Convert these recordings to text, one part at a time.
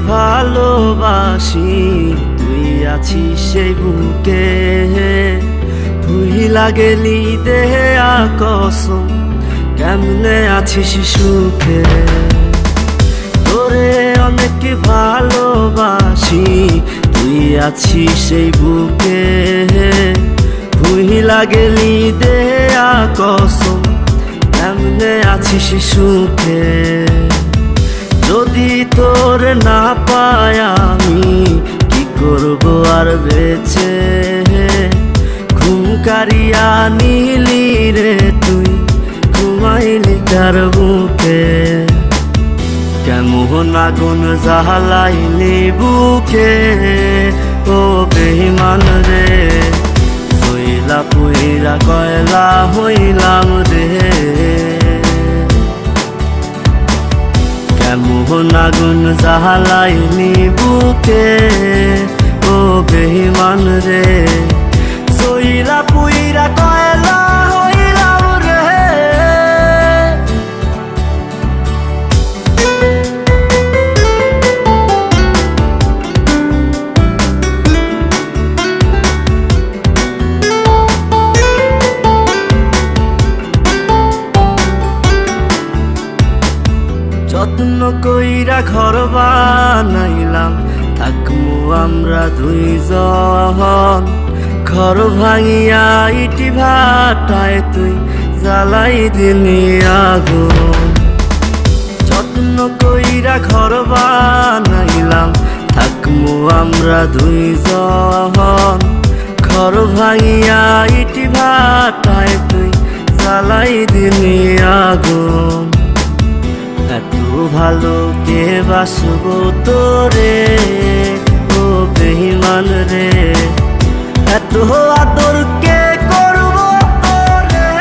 ভালোবাসি, তুই আছিস সেই বুকে। ভুইলা গেলি দেহে কসম, কেমনে আছিস সুখে। তোরে অনেক ভালোবাসি, তুই আছিস সেই বুকে। ভুইলা গেলি দেহে কসম, কেমনে আছিস সুখে। যদি তোর না পাই আমি কি করব আর বেঁচে। ঘুম কারিয়া নিলি রে তুই, ঘুমাইলি কার বুকে। কেমন আগুন জ্বালাইলি বুকে, ও বেঈমান রে। হইলা পুইরা কয়লা হইলাম রে। কেমন আগুন জ্বালাইলি বুকে, ও বেঈমান রে। সইলা পুইরা কয়লা হইলাম রে। যত্ন কইরা ঘর বানাইলাম, থাকমু আমরা দুইজন। ঘর ভাঙিয়া ইটি ভাটায় তুই জ্বালাই দিলি আগুন। যত্ন কইরা ঘর বানাইলাম, থাকমু আমরা দুইজন। ঘর ভাঙিয়া ইটি ভাটায় তুই জ্বালাই দিলি আগুন। এত ভালো কে বাসবো তোরে, ও বেঈমান রে। এত আদর কে করবো তোরে।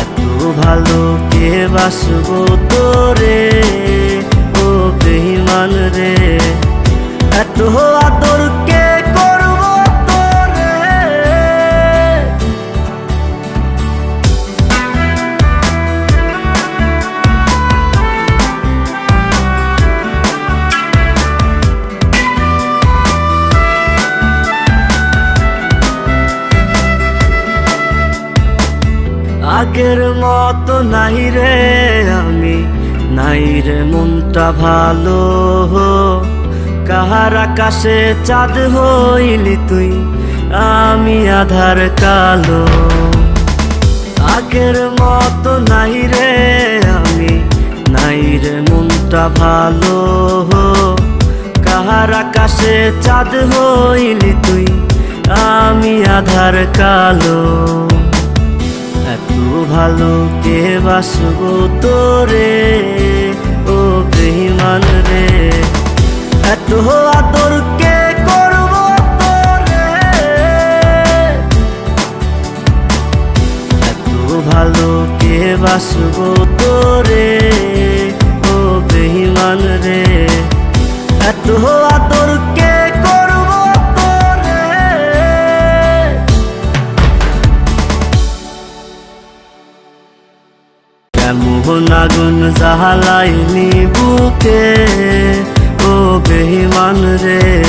এত ভালো কে বাসবো তোরে, ও বেঈমান রে। এত আদর কে করবো তোরে। আগের মতো নাই রে আমি, নাই রে মনটা ভালো। কাহার আকাশে চাঁদ হইলি তুই, আমি আধার কালো। আগের মতো নাই রে আমি, নাই রে মনটা ভালো। কাহার আকাশে চাঁদ হইলি তুই, আমি আধার কালো। এত ভালো কে বাসবো তোরে, ও বেঈমান রে। এত আদর কে করবো তোরে। এত ভালো কে বাসবো তোরে, ও বেঈমান রে। এত আদর কে করবো তোরে। কেমন আগুন জ্বালাইলি বুকে, ও বেঈমান রে।